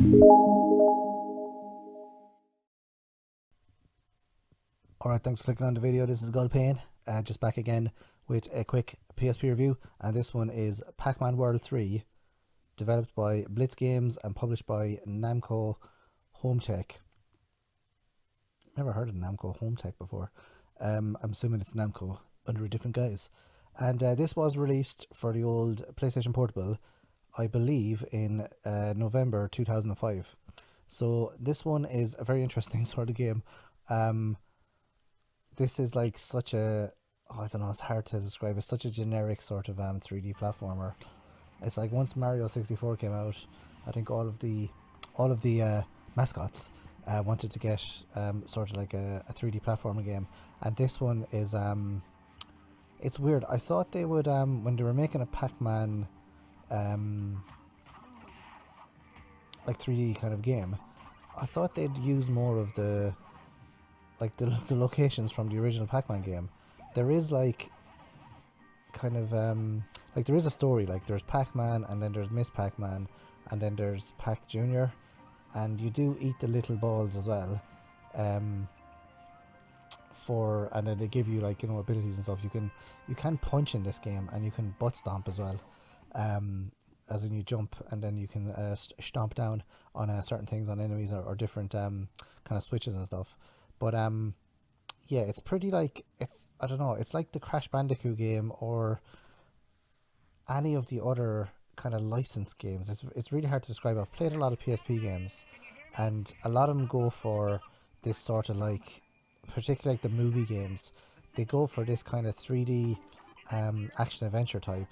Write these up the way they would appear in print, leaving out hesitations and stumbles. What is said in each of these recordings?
Alright, thanks for clicking on the video. This is Pain, just back again with a quick PSP review, and this one is Pac-Man World 3, developed by Blitz Games and published by Namco Hometek. Never heard of Namco Hometek before. I'm assuming it's Namco under a different guise. And this was released for the old PlayStation Portable, I believe, in November 2005. So this one is a very interesting sort of game. This is like such a, I don't know, it's hard to describe. It's such a generic sort of 3D platformer. It's like once Mario 64 came out, I think all of the mascots wanted to get sort of like a 3D platformer game, and this one is it's weird. I thought they would when they were making a Pac-Man like 3D kind of game, I thought they'd use more of the locations from the original Pac-Man game. There is like kind of like there is a story. Like there's Pac-Man, and then there's Miss Pac-Man, and then there's Pac Jr., and you do eat the little balls as well. And then they give you, like, you know, abilities and stuff. You can punch in this game, and you can butt stomp as well. As in you jump, and then you can stomp down on certain things, on enemies, or different kind of switches and stuff. But yeah, it's pretty like, it's, I don't know, it's like the Crash Bandicoot game or any of the other kind of licensed games. It's really hard to describe. I've played a lot of PSP games, and a lot of them go for this sort of like, particularly like the movie games, they go for this kind of 3D action adventure type.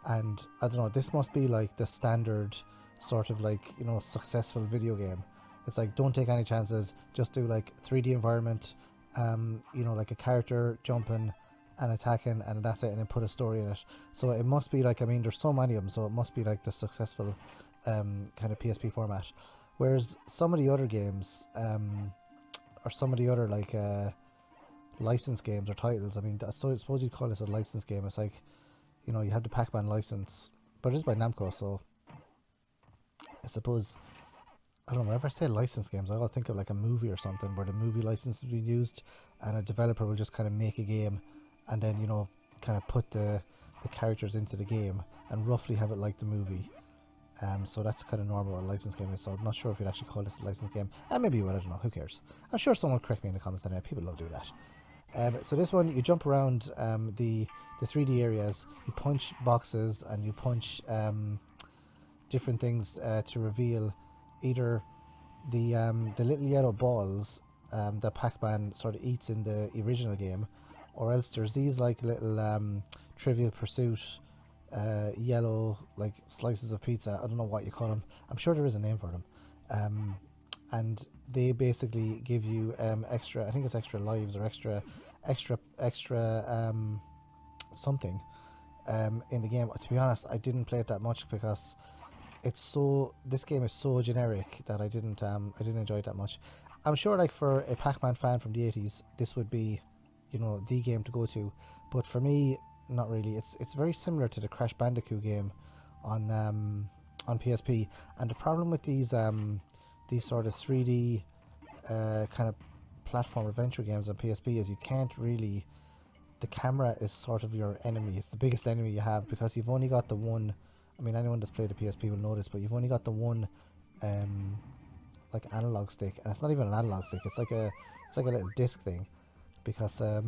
And I don't know, this must be like the standard sort of like, you know, successful video game. It's like, don't take any chances, just do like 3D environment, you know, like a character jumping and attacking, and that's it, and then put a story in it. So it must be like, I mean, there's so many of them, so it must be like the successful kind of PSP format. Whereas some of the other games, or some of the other like licensed games or titles, I mean, so I suppose you'd call this a licensed game. It's like, you know, you have the Pac-Man license, but it is by Namco, so I suppose, I don't know, whenever I say licensed games, I gotta think of like a movie or something where the movie license is being used, and a developer will just kind of make a game, and then, you know, kind of put the characters into the game and roughly have it like the movie. So that's kind of normal what a licensed game is. So I'm not sure if you'd actually call this a licensed game. And maybe you would, I don't know, who cares? I'm sure someone will correct me in the comments anyway. People love doing that. So this one, you jump around the 3D areas, you punch boxes, and you punch different things to reveal either the little yellow balls that Pac-Man sort of eats in the original game, or else there's these like little Trivial Pursuit yellow like slices of pizza. I don't know what you call them. I'm sure there is a name for them. And they basically give you extra, I think it's extra lives or extra something in the game. To be honest, I didn't play it that much because this game is so generic that I didn't enjoy it that much. I'm sure, like, for a Pac-Man fan from the 80s, this would be, you know, the game to go to, but for me, not really. It's very similar to the Crash Bandicoot game on PSP, and the problem with these sort of 3D kind of platform adventure games on PSP is you can't really, the camera is sort of your enemy. It's the biggest enemy you have, because you've only got the one, I mean, anyone that's played the PSP will know this, but you've only got the one like analog stick, and it's not even an analog stick, it's like a little disc thing, because I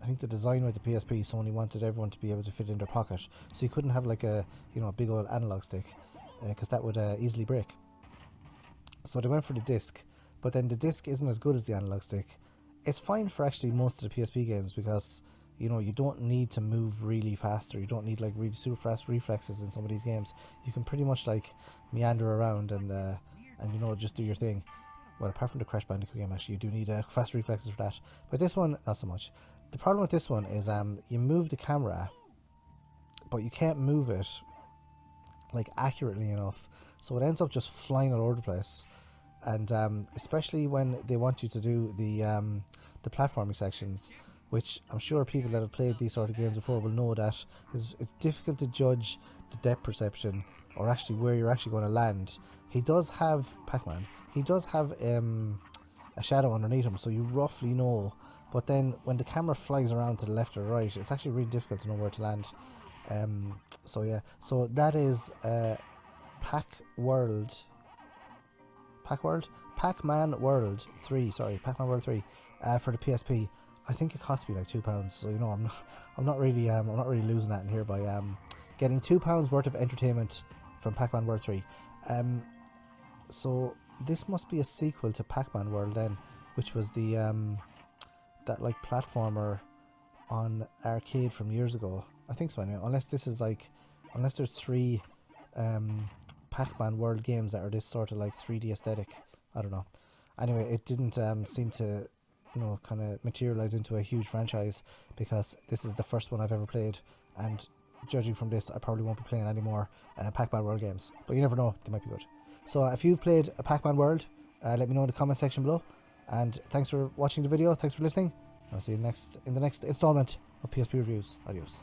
think the design with the PSP, Sony wanted everyone to be able to fit in their pocket, so you couldn't have like a, you know, a big old analog stick, because that would easily break. So they went for the disc, but then the disc isn't as good as the analog stick. It's fine for actually most of the PSP games, because, you know, you don't need to move really fast, or you don't need like really super fast reflexes in some of these games. You can pretty much like meander around and you know, just do your thing. Well, apart from the Crash Bandicoot game, actually, you do need fast reflexes for that. But this one, not so much. The problem with this one is you move the camera, but you can't move it like accurately enough, so it ends up just flying all over the place. And especially when they want you to do the platforming sections, which I'm sure people that have played these sort of games before will know that it's difficult to judge the depth perception or actually where you're actually going to land. He does have Pac-Man. He does have a shadow underneath him, so you roughly know. But then when the camera flies around to the left or right, it's actually really difficult to know where to land. So yeah, so that is Pac-Man World 3. Sorry, Pac-Man World 3 for the PSP. I think it cost me like £2. So you know, I'm not really losing that in here by getting £2 worth of entertainment from Pac-Man World 3. So this must be a sequel to Pac-Man World then, which was the that like platformer on arcade from years ago. I think so anyway. Unless this is like, unless there's 3 Pac-Man World games that are this sort of like 3D aesthetic. I don't know. Anyway, it didn't seem to, you know, kind of materialize into a huge franchise, because this is the first one I've ever played, and judging from this, I probably won't be playing any more Pac-Man World games. But you never know, they might be good. So if you've played a Pac-Man World, let me know in the comment section below. And thanks for watching the video. Thanks for listening. I'll see you in the next installment of PSP Reviews. Adios.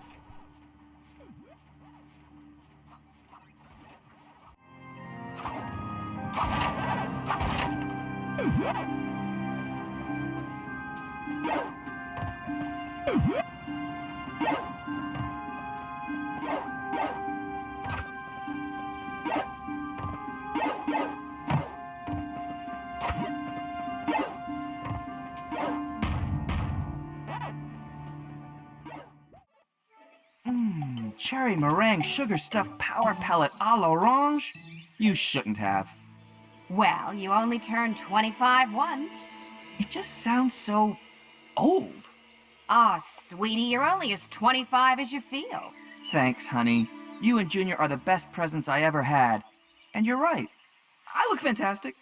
Cherry meringue sugar stuffed power pellet a l'orange? You shouldn't have. Well, you only turned 25 once. It just sounds so old. Aw, sweetie, you're only as 25 as you feel. Thanks, honey. You and Junior are the best presents I ever had. And you're right. I look fantastic.